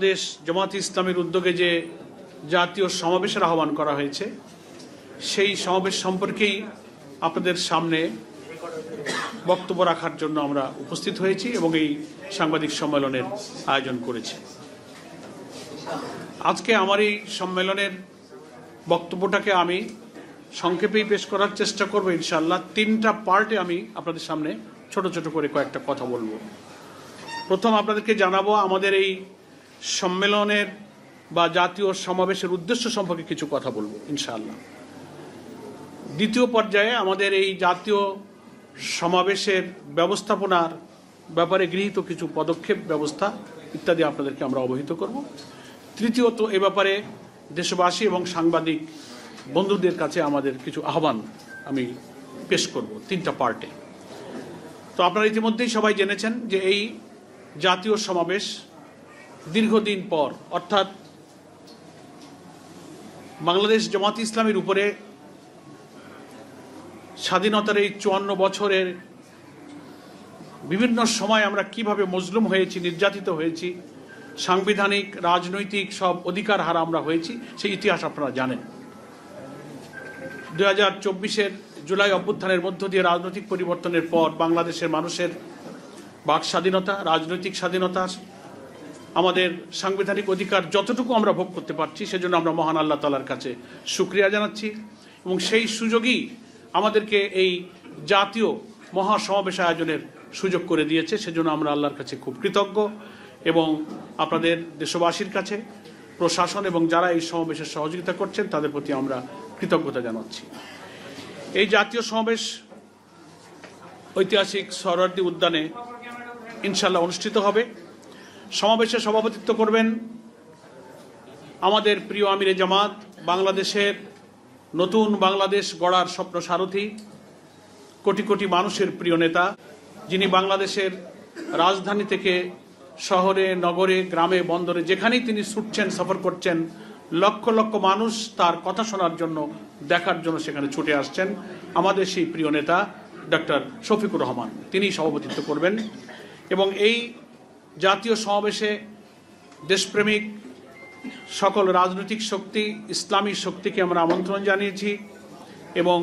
দেশ জামায়াতে ইসলামীর উদ্যোগে যে জাতীয় সমাবেশের আহ্বান করা হয়েছে সেই সমাবেশ সম্পর্কেই আপনাদের সামনে বক্তব্য রাখার জন্য আমরা উপস্থিত হয়েছি এবং এই সাংবাদিক সম্মেলনের আয়োজন করেছি। আজকে আমার এই সম্মেলনের বক্তব্যটাকে আমি সংক্ষেপেই পেশ করার চেষ্টা করব ইনশাআল্লাহ। তিনটা পার্টে আমি আপনাদের সামনে ছোট ছোট করে কয়েকটা কথা বলবো। প্রথম আপনাদেরকে জানাবো আমাদের এই সম্মেলনের বা জাতীয় সমাবেশের উদ্দেশ্য সম্পর্কে কিছু কথা বলবো ইনশাআল্লাহ। দ্বিতীয় পর্যায়ে আমাদের এই জাতীয় সমাবেশের ব্যবস্থাপনার ব্যাপারে গৃহীত কিছু পদক্ষেপ ব্যবস্থা ইত্যাদি আপনাদেরকে আমরা অবহিত করব। তৃতীয়ত এ ব্যাপারে দেশবাসী এবং সাংবাদিক বন্ধুদের কাছে আমাদের কিছু আহ্বান আমি পেশ করব তিনটা পার্টে। তো আপনারা ইতিমধ্যেই সবাই জেনেছেন যে এই জাতীয় সমাবেশ দীর্ঘদিন পর অর্থাৎ বাংলাদেশ জামায়াতে ইসলামীর উপরে স্বাধীনতার এই 54 বছরের বিভিন্ন সময় আমরা কিভাবে মজলুম হয়েছি, নির্যাতিত হয়েছি, সাংবিধানিক রাজনৈতিক সব অধিকার হারা আমরা হয়েছি, সেই ইতিহাস আপনারা জানেন। 2024-এর জুলাই অভ্যুত্থানের মধ্য দিয়ে রাজনৈতিক পরিবর্তনের পর বাংলাদেশের মানুষের বাক স্বাধীনতা, রাজনৈতিক স্বাধীনতা, আমাদের সাংবিধানিক অধিকার যতটুকু আমরা ভোগ করতে পারছি সেজন্য আমরা মহান আল্লাহ তাআলার কাছে শুকরিয়া জানাচ্ছি এবং সেই সুযোগই আমাদেরকে এই জাতীয় মহাসমাবেশ আয়োজনের সুযোগ করে দিয়েছে। সেজন্য আমরা আল্লাহর কাছে খুব কৃতজ্ঞ এবং আপনাদের দেশবাসীর কাছে প্রশাসন এবং যারা এই সমাবেশের সহযোগিতা করছেন তাদের প্রতি আমরা কৃতজ্ঞতা জানাচ্ছি। এই জাতীয় সমাবেশ ঐতিহাসিক সোহরাওয়ার্দী উদ্যানে ইনশাআল্লাহ অনুষ্ঠিত হবে। সমাবেশে সভাপতিত্ব করবেন আমাদের প্রিয় আমিরে জামাত, বাংলাদেশের নতুন বাংলাদেশ গড়ার স্বপ্ন সারথী, কোটি কোটি মানুষের প্রিয় নেতা, যিনি বাংলাদেশের রাজধানী থেকে শহরে, নগরে, গ্রামে, বন্দরে যেখানেই তিনি ছুটছেন, সফর করছেন, লক্ষ লক্ষ মানুষ তার কথা শোনার জন্য, দেখার জন্য সেখানে ছুটে আসছেন। আমাদের সেই প্রিয় নেতা ডক্টর শফিকুর রহমান তিনি সভাপতিত্ব করবেন এবং এই জাতীয় সমাবেশে দেশপ্রেমিক সকল রাজনৈতিক শক্তি, ইসলামী শক্তিকে আমরা আমন্ত্রণ জানিয়েছি এবং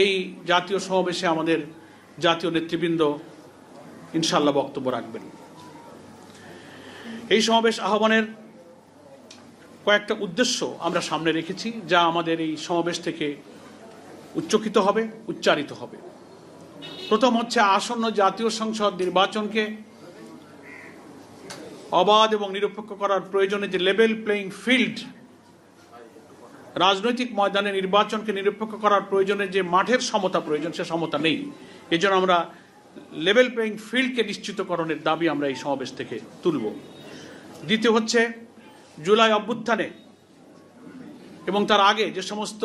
এই জাতীয় সমাবেশে আমাদের জাতীয় নেতৃবৃন্দ ইনশাআল্লাহ বক্তব্য রাখবেন। এই সমাবেশ আহ্বানের কয়েকটা উদ্দেশ্য আমরা সামনে রেখেছি যা আমাদের এই সমাবেশ থেকে উচ্চকিত হবে, উচ্চারিত হবে। প্রথম হচ্ছে আসন্ন জাতীয় সংসদ নির্বাচনকে অবাধ এবং নিরপেক্ষ করার প্রয়োজনে যে লেভেল প্লেইং ফিল্ড, রাজনৈতিক ময়দানে নির্বাচনকে নিরপেক্ষ করার প্রয়োজনে যে মাঠের সমতা প্রয়োজন সে সমতা নেই। এই জন্য আমরা লেভেল প্লেইং ফিল্ডকে নিশ্চিতকরণের দাবি আমরা এই সমাবেশ থেকে তুলব। দ্বিতীয় হচ্ছে জুলাই অভ্যুত্থানে এবং তার আগে যে সমস্ত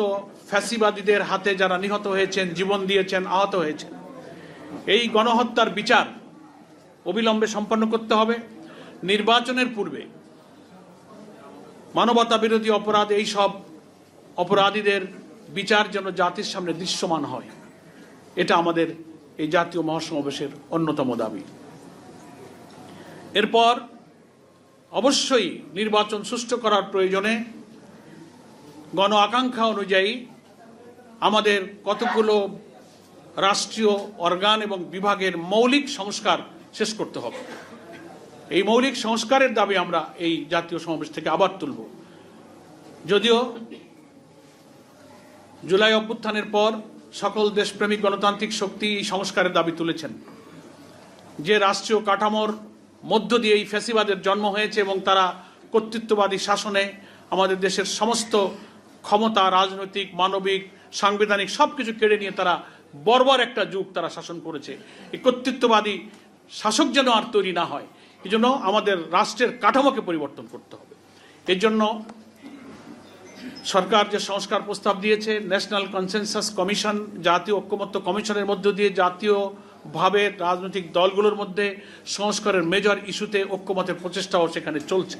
ফ্যাসিবাদীদের হাতে যারা নিহত হয়েছেন, জীবন দিয়েছেন, আহত হয়েছেন, এই গণহত্যার বিচার অবিলম্বে সম্পন্ন করতে হবে। নির্বাচনের পূর্বে মানবতা বিরোধী অপরাধ, এই সব অপরাধীদের বিচার যেন জাতির সামনে দৃশ্যমান হয়, এটা আমাদের এই জাতীয় মহাসমাবেশের অন্যতম দাবি। এরপর অবশ্যই নির্বাচন সুষ্ঠু করার প্রয়োজনে গণ আকাঙ্ক্ষা অনুযায়ী আমাদের কতগুলো রাষ্ট্রীয় অর্গান এবং বিভাগের মৌলিক সংস্কার শেষ করতে হবে। এই মৌলিক সংস্কারের দাবি আমরা এই জাতীয় সমাবেশ থেকে আবার তুলব। যদিও জুলাই অভ্যুত্থানের পর সকল দেশপ্রেমিক গণতান্ত্রিক শক্তি এই সংস্কারের দাবি তুলেছেন, যে রাষ্ট্রীয় কাঠামোর মধ্য দিয়ে এই ফ্যাসিবাদের জন্ম হয়েছে এবং তারা কর্তৃত্ববাদী শাসনে আমাদের দেশের সমস্ত ক্ষমতা, রাজনৈতিক, মানবিক, সাংবিধানিক সবকিছু কেড়ে নিয়ে তারা বর্বর একটা যুগ তারা শাসন করেছে। এই কর্তৃত্ববাদী শাসক যেন আর তৈরি না হয়, এই জন্য আমাদের রাষ্ট্রের কাঠামোকে পরিবর্তন করতে হবে। এর জন্য সরকার যে সংস্কার প্রস্তাব দিয়েছে, ন্যাশনাল কনসেনসাস কমিশন, জাতীয় ঐক্যমত্য কমিশনের মধ্য দিয়ে জাতীয়ভাবে রাজনৈতিক দলগুলোর মধ্যে সংস্কারের মেজর ইস্যুতে ঐক্যমতের প্রচেষ্টাও সেখানে চলছে।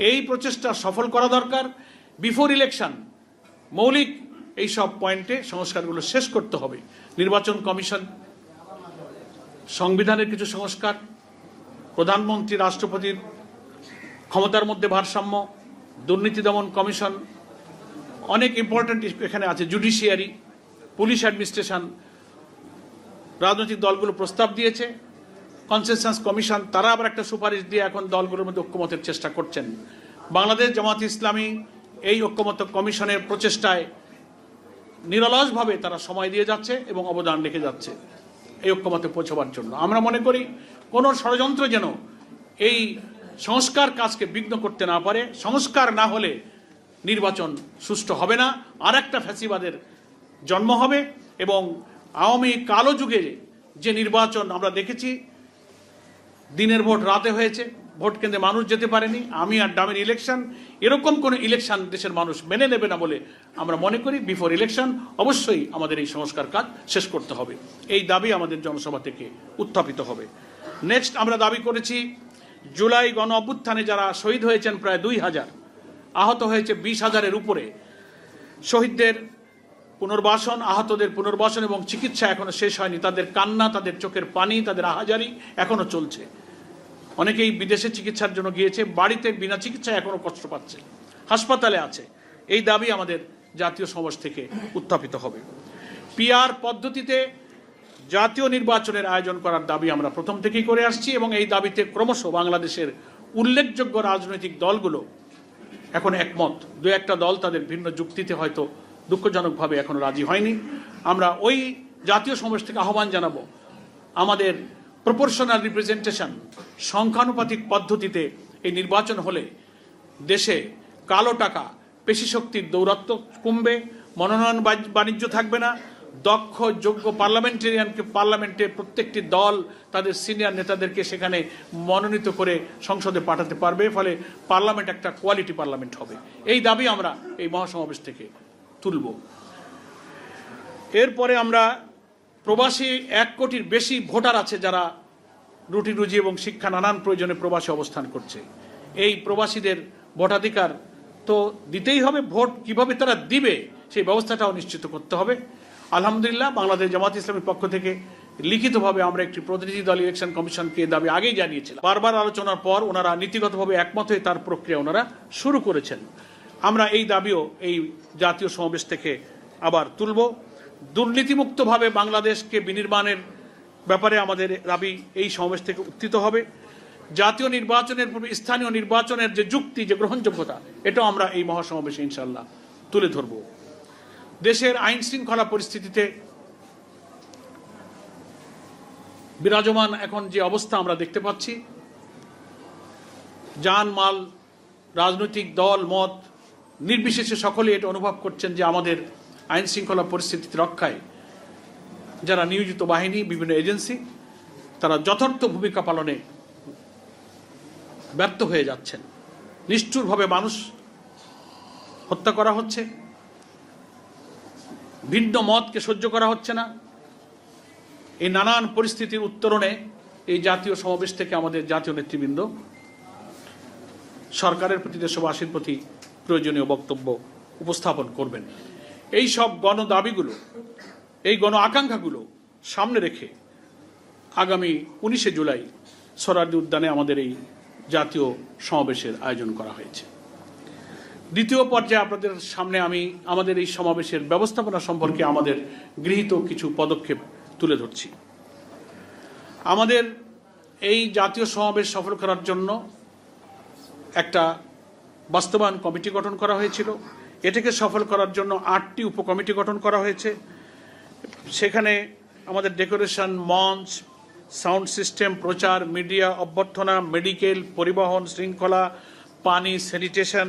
এই প্রচেষ্টা সফল করা দরকার। বিফোর ইলেকশন মৌলিক এই সব পয়েন্টে সংস্কারগুলো শেষ করতে হবে। নির্বাচন কমিশন, সংবিধানের কিছু সংস্কার, প্রধানমন্ত্রী রাষ্ট্রপতির ক্ষমতার মধ্যে ভারসাম্য, দুর্নীতি দমন কমিশন, অনেক ইম্পর্টেন্ট এখানে আছে, জুডিশিয়ারি, পুলিশ অ্যাডমিনিস্ট্রেশন। রাজনৈতিক দলগুলো প্রস্তাব দিয়েছে, কনসেনসাস কমিশন তারা আবার একটা সুপারিশ দিয়ে এখন দলগুলোর মধ্যে ঐক্যমতের চেষ্টা করছেন। বাংলাদেশ জামাত ইসলামী এই ঐক্যমত কমিশনের প্রচেষ্টায় নিরলসভাবে তারা সময় দিয়ে যাচ্ছে এবং অবদান রেখে যাচ্ছে এই ঐক্যমতে পৌঁছবার জন্য। আমরা মনে করি কোনো ষড়যন্ত্র যেন এই সংস্কার কাজকে বিঘ্ন করতে না পারে। সংস্কার না হলে নির্বাচন সুষ্ঠু হবে না, আর একটা ফ্যাসিবাদের জন্ম হবে। এবং আওয়ামী কালো যুগে যে নির্বাচন আমরা দেখেছি, দিনের ভোট রাতে হয়েছে, ভোট কেন্দ্রে মানুষ যেতে পারেনি, আমি আর ডামের ইলেকশন, এরকম কোনো ইলেকশন দেশের মানুষ মেনে নেবে না বলে আমরা মনে করি বিফোর ইলেকশন অবশ্যই আমাদের এই সংস্কার কাজ শেষ করতে হবে। এই দাবি আমাদের জনসভা থেকে উত্থাপিত হবে। নেক্সট আমরা দাবি করেছি, জুলাই গণ অভ্যুত্থানে যারা শহীদ হয়েছেন প্রায় 2000, আহত হয়েছে 20,000-এর উপরে, শহীদদের পুনর্বাসন, আহতদের পুনর্বাসন এবং চিকিৎসা এখনো শেষ হয়নি। তাদের কান্না, তাদের চোখের পানি, তাদের আহাজারি এখনো চলছে। অনেকেই বিদেশে চিকিৎসার জন্য গিয়েছে, বাড়িতে বিনা চিকিৎসায় এখনো কষ্ট পাচ্ছে, হাসপাতালে আছে। এই দাবি আমাদের জাতীয় সমাজ থেকে উত্থাপিত হবে। পিআর পদ্ধতিতে জাতীয় নির্বাচনের আয়োজন করার দাবি আমরা প্রথম থেকেই করে আসছি এবং এই দাবিতে ক্রমশ বাংলাদেশের উল্লেখযোগ্য রাজনৈতিক দলগুলো এখন একমত। দু একটা দল তাদের ভিন্ন যুক্তিতে হয়তো দুঃখজনকভাবে এখনো রাজি হয়নি। আমরা ওই জাতীয় সমাবেশ থেকে আহ্বান জানাবো, আমাদের প্রপোর্শনাল রিপ্রেজেন্টেশন, সংখ্যানুপাতিক পদ্ধতিতে এই নির্বাচন হলে দেশে কালো টাকা, পেশি শক্তির দৌরাত্ম্য কমবে, মনোনয়ন বাণিজ্য থাকবে না, দক্ষ যোগ্য পার্লামেন্টেরিয়ানকে পার্লামেন্টে প্রত্যেকটি দল তাদের সিনিয়র নেতাদেরকে সেখানে মনোনীত করে সংসদে পাঠাতে পারবে। ফলে পার্লামেন্ট একটা কোয়ালিটি পার্লামেন্ট হবে। এই দাবি আমরা এই মহাসমাবেশ থেকে তুলব। এরপরে আমরা প্রবাসী 1 কোটির বেশি ভোটার আছে যারা রুটি রুজি এবং শিক্ষা নানান প্রয়োজনে প্রবাসী অবস্থান করছে। এই প্রবাসীদের ভোটাধিকার তো দিতেই হবে, ভোট কিভাবে তারা দিবে সেই ব্যবস্থাটাও নিশ্চিত করতে হবে। আলহামদুলিল্লাহ বাংলাদেশ জামাত ইসলামীর পক্ষ থেকে লিখিতভাবে আমরা একটি প্রতিনিধি দল ইলেকশন কমিশনকে দাবি আগেই জানিয়েছিলাম। বারবার আলোচনার পর ওনারা নীতিগতভাবে একমত হয়ে তার প্রক্রিয়া ওনারা শুরু করেছেন। আমরা এই দাবিও এই জাতীয় সমাবেশ থেকে আবার তুলব। দুর্নীতিমুক্তভাবে বাংলাদেশকে বিনির্মাণের ব্যাপারে আমাদের দাবি এই সমাবেশ থেকে উত্থিত হবে। জাতীয় নির্বাচনের পূর্বে স্থানীয় নির্বাচনের যে যুক্তি, যে গ্রহণযোগ্যতা, এটাও আমরা এই মহাসমাবেশে ইনশাল্লাহ তুলে ধরব। দেশের আইন শৃঙ্খলা পরিস্থিতিতে বিরাজমান এখন যে অবস্থা আমরা দেখতে পাচ্ছি, জানমাল, রাজনৈতিক দল মত নির্বিশেষে সকলে এটা অনুভব করছেন যে আমাদের আইন শৃঙ্খলা পরিস্থিতি রক্ষায় যারা নিয়োজিত বাহিনী, বিভিন্ন এজেন্সি, তারা যথার্থ ভূমিকা পালনে ব্যর্থ হয়ে যাচ্ছেন। নিষ্ঠুরভাবে মানুষ হত্যা করা হচ্ছে, ভিন্ন মতকে সহ্য করা হচ্ছে না। এই নানান পরিস্থিতির উত্তরণে এই জাতীয় সমাবেশ থেকে আমাদের জাতীয় নেতৃবৃন্দ সরকারের প্রতি, দেশবাসীর প্রতি প্রয়োজনীয় বক্তব্য উপস্থাপন করবেন। এই সব গণ দাবিগুলো, এই গণ আকাঙ্ক্ষাগুলো সামনে রেখে আগামী 19শে জুলাই সোহরাওয়ার্দী উদ্যানে আমাদের এই জাতীয় সমাবেশের আয়োজন করা হয়েছে। দ্বিতীয় পর্যায়ে আপনাদের সামনে আমি আমাদের এই সমাবেশের ব্যবস্থাপনা সম্পর্কে আমাদের গৃহীত কিছু পদক্ষেপ তুলে ধরছি। আমাদের এই জাতীয় সমাবেশ সফল করার জন্য একটা বাস্তবায়ন কমিটি গঠন করা হয়েছিল। এটাকে সফল করার জন্য 8টি উপকমিটি গঠন করা হয়েছে। সেখানে আমাদের ডেকোরেশন, মঞ্চ, সাউন্ড সিস্টেম, প্রচার, মিডিয়া, অভ্যর্থনা, মেডিকেল, পরিবহন, শৃঙ্খলা, পানি, স্যানিটেশন,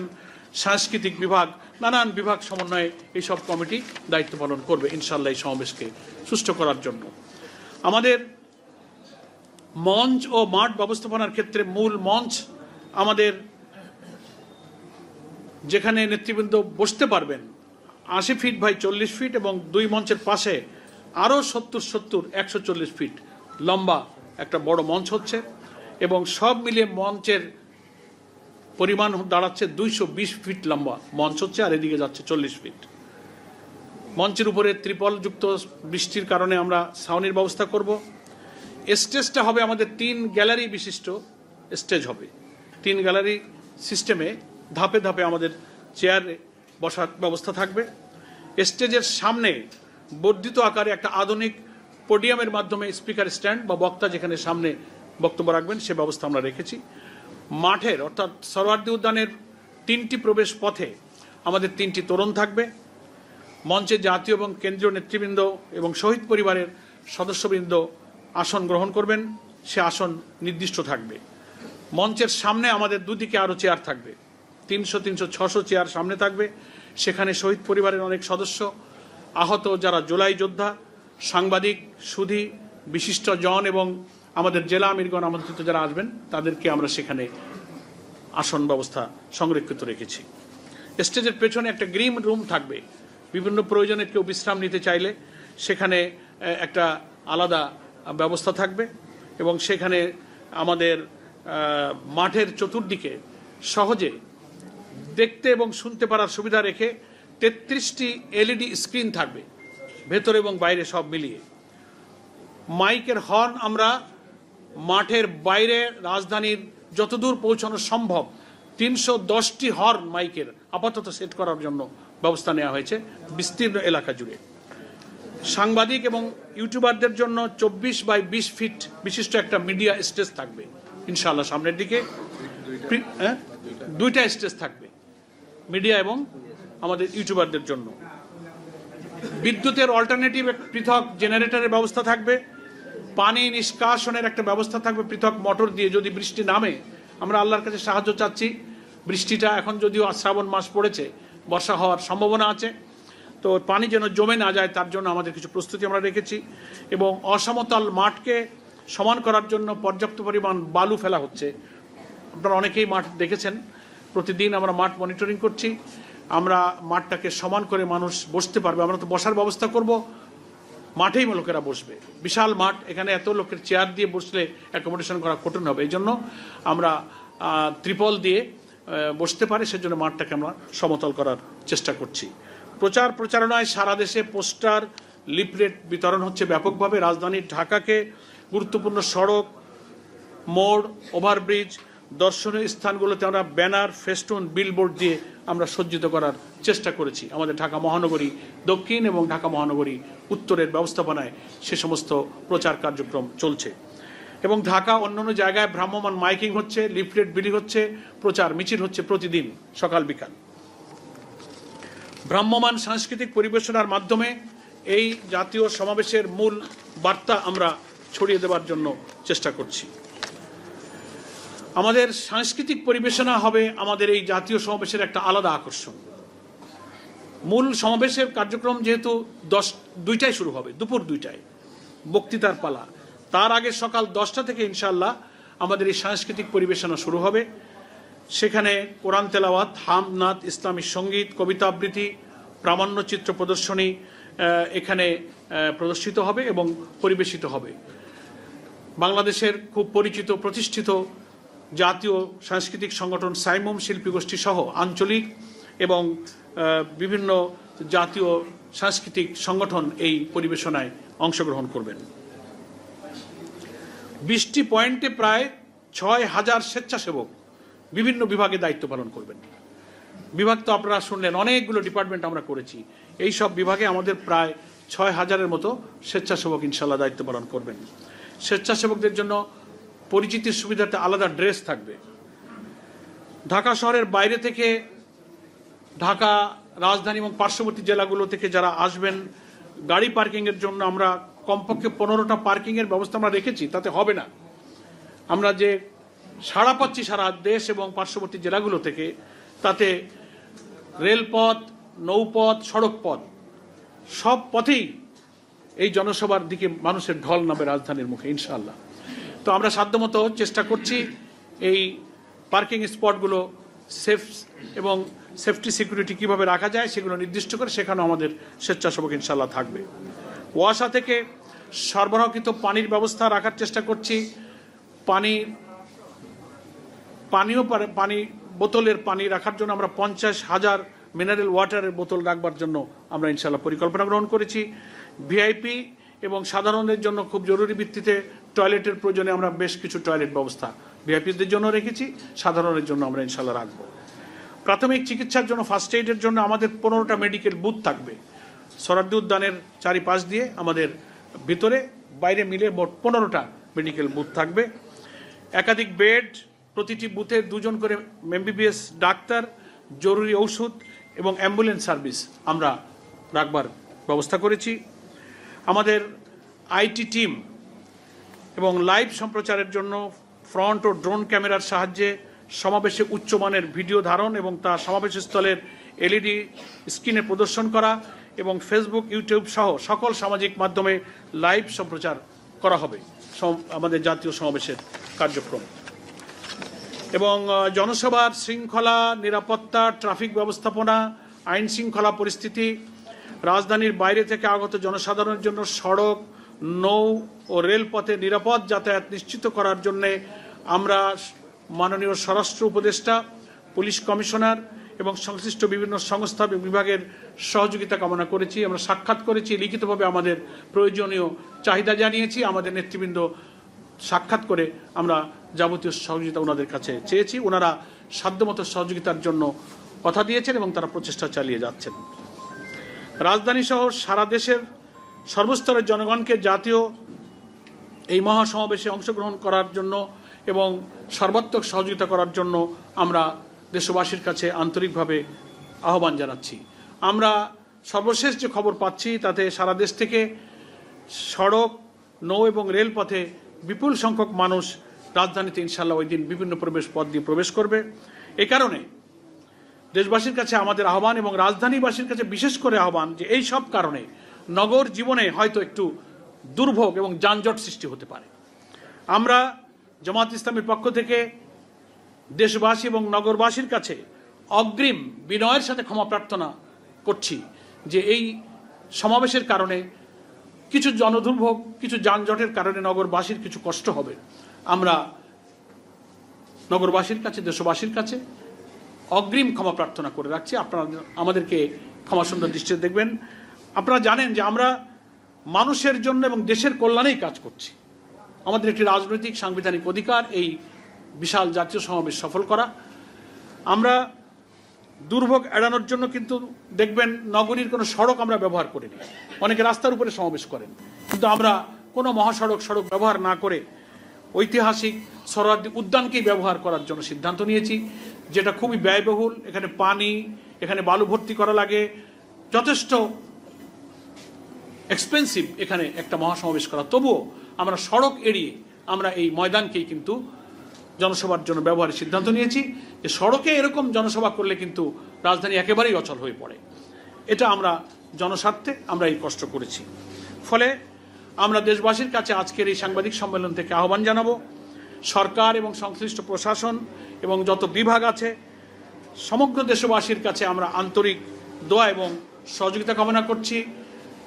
সাংস্কৃতিক বিভাগ, নানান বিভাগ সমন্বয়ে এইসব কমিটি দায়িত্ব পালন করবে ইনশাল্লাহ এই সমাবেশকে সুষ্ঠু করার জন্য। আমাদের মঞ্চ ও মাঠ ব্যবস্থাপনার ক্ষেত্রে মূল মঞ্চ আমাদের যেখানে নেতৃবৃন্দ বসতে পারবেন 80 ফিট বাই 40 ফিট এবং 2 মঞ্চের পাশে আরও 140 ফিট লম্বা একটা বড় মঞ্চ হচ্ছে এবং সব মিলিয়ে মঞ্চের পরিমাণ দাঁড়াচ্ছে 220 ফিট লম্বা মঞ্চ হচ্ছে, আর এদিকে যাচ্ছে 40 ফিট। মঞ্চের উপরে ত্রিপলযুক্ত, বৃষ্টির কারণে আমরা ছাউনির ব্যবস্থা করব। স্টেজটা হবে আমাদের 3 গ্যালারি বিশিষ্ট স্টেজ হবে। 3 গ্যালারি সিস্টেমে ধাপে ধাপে আমাদের চেয়ারে বসার ব্যবস্থা থাকবে। স্টেজের সামনে বর্ধিত আকারে একটা আধুনিক পোডিয়ামের মাধ্যমে স্পিকার স্ট্যান্ড বা বক্তা যেখানে সামনে বক্তব্য রাখবেন সে ব্যবস্থা আমরা রেখেছি। মাঠের অর্থাৎ সরোয়ার্দী উদ্যানের 3টি প্রবেশ পথে আমাদের 3টি তোরণ থাকবে। মঞ্চে জাতীয় এবং কেন্দ্রীয় নেতৃবৃন্দ এবং শহীদ পরিবারের সদস্যবৃন্দ আসন গ্রহণ করবেন, সে আসন নির্দিষ্ট থাকবে। মঞ্চের সামনে আমাদের দুদিকে আরও চেয়ার থাকবে, 300, 600 চেয়ার সামনে থাকবে। সেখানে শহীদ পরিবারের অনেক সদস্য, আহত যারা জুলাই যোদ্ধা, সাংবাদিক, সুধী, বিশিষ্ট জন এবং আমাদের জেলা আমিরগণ আমন্ত্রিত যারা আসবেন তাদেরকে আমরা সেখানে আসন ব্যবস্থা সংরক্ষিত রেখেছি। স্টেজের পেছনে একটা গ্রিন রুম থাকবে, বিভিন্ন প্রয়োজনে কেউ বিশ্রাম নিতে চাইলে সেখানে একটা আলাদা ব্যবস্থা থাকবে এবং সেখানে আমাদের মাঠের চতুর্দিকে সহজে দেখতে এবং শুনতে পারার সুবিধা রেখে 33টি এলইডি স্ক্রিন থাকবে ভেতরে এবং বাইরে সব মিলিয়ে। মাইকের হর্ন আমরা মাঠের বাইরে রাজধানীর যতদূর পৌঁছানো সম্ভব 310টি হর্ন মাইকের আপাতত সেট করার জন্য ব্যবস্থা নেওয়া হয়েছে বিস্তীর্ণ এলাকা জুড়ে। সাংবাদিক এবং ইউটিউবারদের জন্য 24x20 ফিট বিশিষ্ট একটা মিডিয়া স্টেজ থাকবে ইনশাআল্লাহ সামনের দিকে। 2টা স্টেজ থাকবে মিডিয়া এবং আমাদের ইউটিউবারদের জন্য। বিদ্যুতের অল্টারনেটিভ পৃথক জেনারেটরের ব্যবস্থা থাকবে। পানি নিষ্কাশনের একটা ব্যবস্থা থাকবে পৃথক মোটর দিয়ে। যদি বৃষ্টি নামে, আমরা আল্লাহর কাছে সাহায্য চাচ্ছি, বৃষ্টিটা এখন যদিও শ্রাবণ মাস পড়েছে, বর্ষা হওয়ার সম্ভাবনা আছে, তো পানি যেন জমে না যায় তার জন্য আমাদের কিছু প্রস্তুতি আমরা রেখেছি। এবং অসমতল মাঠকে সমান করার জন্য পর্যাপ্ত পরিমাণ বালু ফেলা হচ্ছে। আপনারা অনেকেই মাঠ দেখেছেন, প্রতিদিন আমরা মাঠ মনিটরিং করছি। আমরা মাঠটাকে সমান করে মানুষ বসতে পারবে। আমরা তো বসার ব্যবস্থা করব, মাঠেই লোকেরা বসবে, বিশাল মাঠ, এখানে এত লোকের চেয়ার দিয়ে বসলে অ্যাকোমোডেশন করা কঠিন হবে। এই জন্য আমরা ত্রিপল দিয়ে বসতে পারি, সেজন্য মাঠটাকে আমরা সমতল করার চেষ্টা করছি। প্রচারণায় সারা দেশে পোস্টার, লিফলেট বিতরণ হচ্ছে ব্যাপকভাবে। রাজধানী ঢাকাকে গুরুত্বপূর্ণ সড়ক, মোড়, ওভারব্রিজ, দর্শনীয় স্থানগুলোতে আমরা ব্যানার, ফেস্টুন, বিলবোর্ড দিয়ে আমরা সজ্জিত করার চেষ্টা করেছি। আমাদের ঢাকা মহানগরী দক্ষিণ এবং ঢাকা মহানগরী উত্তরের ব্যবস্থাপনায় সে সমস্ত প্রচার কার্যক্রম চলছে। এবং ঢাকা অন্যান্য জায়গায় ভ্রাম্যমাণ মাইকিং হচ্ছে, লিফলেট বিলি হচ্ছে, প্রচার মিছিল হচ্ছে প্রতিদিন সকাল বিকাল। ভ্রাম্যমাণ সাংস্কৃতিক পরিবেশনার মাধ্যমে এই জাতীয় সমাবেশের মূল বার্তা আমরা ছড়িয়ে দেওয়ার জন্য চেষ্টা করছি। আমাদের সাংস্কৃতিক পরিবেশনা হবে আমাদের এই জাতীয় সমাবেশের একটা আলাদা আকর্ষণ। মূল সমাবেশের কার্যক্রম যেহেতু 2টায় শুরু হবে, দুপুর 2টায় বক্তৃতার পালা, তার আগে সকাল 10টা থেকে ইনশাআল্লাহ আমাদের এই সাংস্কৃতিক পরিবেশনা শুরু হবে। সেখানে কোরআন তেলাওয়াত, হামদ, ইসলামী সঙ্গীত, কবিতা আবৃত্তি, প্রামাণ্যচিত্র প্রদর্শনী এখানে প্রদর্শিত হবে এবং পরিবেশিত হবে। বাংলাদেশের খুব পরিচিত প্রতিষ্ঠিত জাতীয় সাংস্কৃতিক সংগঠন সাইমুম শিল্পী গোষ্ঠী সহ আঞ্চলিক এবং বিভিন্ন জাতীয় সাংস্কৃতিক সংগঠন এই পরিবেশনায় অংশগ্রহণ করবেন। 20টি পয়েন্টে প্রায় 6000 স্বেচ্ছাসেবক বিভিন্ন বিভাগে দায়িত্ব পালন করবেন। বিভাগ তো আপনারা শুনলেন, অনেকগুলো ডিপার্টমেন্ট আমরা করেছি। এই সব বিভাগে আমাদের প্রায় 6000-এর মতো স্বেচ্ছাসেবক ইনশাআল্লাহ দায়িত্ব পালন করবেন। স্বেচ্ছাসেবকদের জন্য পরিচিতির সুবিধাতে আলাদা ড্রেস থাকবে। ঢাকা শহরের বাইরে থেকে, ঢাকা রাজধানী এবং পার্শ্ববর্তী জেলাগুলো থেকে যারা আসবেন, গাড়ি পার্কিংয়ের জন্য আমরা কমপক্ষে 15টা পার্কিংয়ের ব্যবস্থা আমরা রেখেছি। তাতে হবে না, আমরা যে সাড়া পাচ্ছি সারা দেশ এবং পার্শ্ববর্তী জেলাগুলো থেকে, তাতে রেলপথ, নৌপথ, সড়ক পথ সব পথেই এই জনসভার দিকে মানুষের ঢল নামবে রাজধানীর মুখে ইনশাআল্লাহ। তো আমরা সাধ্যমতো চেষ্টা করছি এই পার্কিং স্পটগুলো সেফ এবং সেফটি সিকিউরিটি কীভাবে রাখা যায় সেগুলো নির্দিষ্ট করে সেখানেও আমাদের স্বেচ্ছাসেবক ইনশাআল্লাহ থাকবে। ওয়াসা থেকে সরবরাহকৃত পানির ব্যবস্থা রাখার চেষ্টা করছি। পানি বোতলের পানি রাখার জন্য আমরা 50,000 মিনারেল ওয়াটারের বোতল রাখবার জন্য আমরা ইনশাআল্লাহ পরিকল্পনা গ্রহণ করেছি। ভিআইপি এবং সাধারণের জন্য খুব জরুরি ভিত্তিতে টয়লেটের প্রয়োজনে আমরা বেশ কিছু টয়লেট ব্যবস্থা ভিআইপিদের জন্য রেখেছি, সাধারণের জন্য আমরা ইনশাল্লাহ রাখবো। প্রাথমিক চিকিৎসার জন্য ফার্স্ট এইডের জন্য আমাদের 15টা মেডিকেল বুথ থাকবে সোহরাওয়ার্দী উদ্যানের চারিপাশ দিয়ে, আমাদের ভিতরে বাইরে মিলে মোট 15টা মেডিকেল বুথ থাকবে। একাধিক বেড, প্রতিটি বুথে 2 জন করে এমবিবিএস ডাক্তার, জরুরি ঔষধ এবং অ্যাম্বুলেন্স সার্ভিস আমরা রাখবার ব্যবস্থা করেছি। আমাদের আইটি টিম এবং লাইভ সম্প্রচারের জন্য ফ্রন্ট ও ড্রোন ক্যামেরার সাহায্যে সমাবেশে উচ্চমানের ভিডিও ধারণ এবং তা সমাবেশস্থলের এলইডি স্ক্রিনে প্রদর্শন করা এবং ফেসবুক, ইউটিউব সহ সকল সামাজিক মাধ্যমে লাইভ সম্প্রচার করা হবে আমাদের জাতীয় সমাবেশের কার্যক্রম। এবং জনসভার শৃঙ্খলা, নিরাপত্তা, ট্রাফিক ব্যবস্থাপনা, আইন শৃঙ্খলা পরিস্থিতি, রাজধানীর বাইরে থেকে আগত জনসাধারণের জন্য সড়ক, নৌ ও রেলপথে নিরাপদ যাতায়াত নিশ্চিত করার জন্য আমরা মাননীয় স্বরাষ্ট্র উপদেষ্টা, পুলিশ কমিশনার এবং সংশ্লিষ্ট বিভিন্ন সংস্থা বিভাগের সহযোগিতা কামনা করেছি। আমরা সাক্ষাৎ করেছি, লিখিতভাবে আমাদের প্রয়োজনীয় চাহিদা জানিয়েছি। আমাদের নেতৃবৃন্দ সাক্ষাৎ করে আমরা যাবতীয় সহযোগিতা ওনাদের কাছে চেয়েছি। ওনারা সাধ্যমতো সহযোগিতার জন্য কথা দিয়েছেন এবং তারা প্রচেষ্টা চালিয়ে যাচ্ছেন। রাজধানী সহ সারা দেশের সর্বস্তরের জনগণকে জাতীয় এই মহাসমাবেশে অংশগ্রহণ করার জন্য এবং সর্বাত্মক সহযোগিতা করার জন্য আমরা দেশবাসীর কাছে আন্তরিকভাবে আহ্বান জানাচ্ছি। আমরা সর্বশেষ যে খবর পাচ্ছি তাতে সারা দেশ থেকে সড়ক, নৌ এবং রেলপথে বিপুল সংখ্যক মানুষ রাজধানীতে ইনশাল্লাহ ওই দিন বিভিন্ন প্রবেশ পথ দিয়ে প্রবেশ করবে। এ কারণে দেশবাসীর কাছে আমাদের আহ্বান এবং রাজধানীবাসীর কাছে বিশেষ করে আহ্বান যে এই সব কারণে নগর জীবনে হয়তো একটু দুর্ভোগ এবং যানজট সৃষ্টি হতে পারে। আমরা জামাত ইসলামীর পক্ষ থেকে দেশবাসী এবং নগরবাসীর কাছে অগ্রিম বিনয়ের সাথে ক্ষমা প্রার্থনা করছি যে এই সমাবেশের কারণে কিছু জনদুর্ভোগ, কিছু যানজটের কারণে নগরবাসীর কিছু কষ্ট হবে। আমরা নগরবাসীর কাছে, দেশবাসীর কাছে অগ্রিম ক্ষমা প্রার্থনা করে রাখছি। আপনারা আমাদেরকে ক্ষমা সুন্দর দৃষ্টিতে দেখবেন। আপনারা জানেন যে আমরা মানুষের জন্য এবং দেশের কল্যাণেই কাজ করছি। আমাদের একটি রাজনৈতিক সাংবিধানিক অধিকার এই বিশাল জাতীয় সমাবেশ সফল করা। আমরা দুর্ভোগ এড়ানোর জন্য কিন্তু দেখবেন নগরীর কোনো সড়ক আমরা ব্যবহার করিনি। অনেকে রাস্তার উপরে সমাবেশ করেন, কিন্তু আমরা কোনো সড়ক ব্যবহার না করে ঐতিহাসিক সোহরাওয়ার্দী উদ্যানকেই ব্যবহার করার জন্য সিদ্ধান্ত নিয়েছি, যেটা খুবই ব্যয়বহুল। এখানে পানি, এখানে বালু ভর্তি করা লাগে, যথেষ্ট এক্সপেন্সিভ এখানে একটা মহাসমাবেশ করা। তবুও আমরা সড়ক এড়িয়ে আমরা এই ময়দানকেই কিন্তু জনসভার জন্য ব্যবহারের সিদ্ধান্ত নিয়েছি। যে সড়কে এরকম জনসভা করলে কিন্তু রাজধানী একেবারেই অচল হয়ে পড়ে। এটা আমরা জনস্বার্থে আমরা এই কষ্ট করেছি। ফলে আমরা দেশবাসীর কাছে আজকের এই সাংবাদিক সম্মেলন থেকে আহ্বান জানাবো, সরকার এবং সংশ্লিষ্ট প্রশাসন এবং যত বিভাগ আছে সমগ্র দেশবাসীর কাছে আমরা আন্তরিক দোয়া এবং সহযোগিতা কামনা করছি।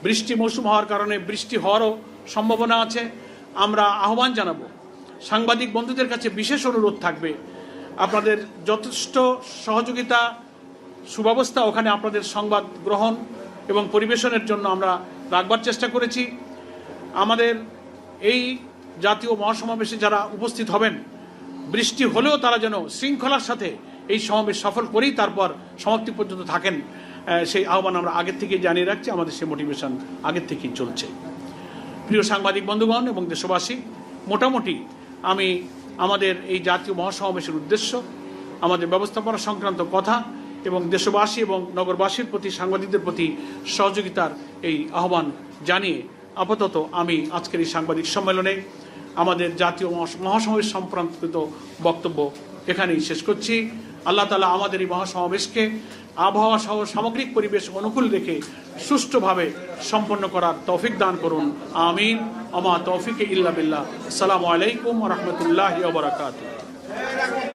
বৃষ্টি মৌসুম হওয়ার কারণে বৃষ্টি হওয়ারও সম্ভাবনা আছে। আমরা আহ্বান জানাবো, সাংবাদিক বন্ধুদের কাছে বিশেষ অনুরোধ থাকবে, আপনাদের যথেষ্ট সহযোগিতা, সুব্যবস্থা ওখানে আপনাদের সংবাদ গ্রহণ এবং পরিবেশনের জন্য আমরা রাখবার চেষ্টা করেছি। আমাদের এই জাতীয় মহাসমাবেশে যারা উপস্থিত হবেন, বৃষ্টি হলেও তারা যেন শৃঙ্খলার সাথে এই সমাবেশ সফল করেই তারপর সমাপ্তি পর্যন্ত থাকেন, সেই আহ্বান আমরা আগের থেকেই জানিয়ে রাখছি। আমাদের সেই মোটিভেশন আগের থেকেই চলছে। প্রিয় সাংবাদিক বন্ধুগণ এবং দেশবাসী, মোটামুটি আমি আমাদের এই জাতীয় মহাসমাবেশের উদ্দেশ্য, আমাদের ব্যবস্থাপনা সংক্রান্ত কথা এবং দেশবাসী এবং নগরবাসীর প্রতি, সাংবাদিকদের প্রতি সহযোগিতার এই আহ্বান জানিয়ে আপাতত আমি আজকের এই সাংবাদিক সম্মেলনে আমাদের জাতীয় মহাসমাবেশ সম্পর্কিত বক্তব্য এখানেই শেষ করছি। আল্লাহ তাআলা আমাদের এই মহাসমাবেশকে আবহাওয়া সহ সামগ্রিক পরিবেশ অনুকূল রেখে সুষ্ঠুভাবে সম্পন্ন করার তৌফিক দান করুন। আমিন। আমা তৌফিকে ইল্লা বিল্লাহ। আসসালামু আলাইকুম ওয়া রাহমাতুল্লাহি ওয়া বারাকাতুহু।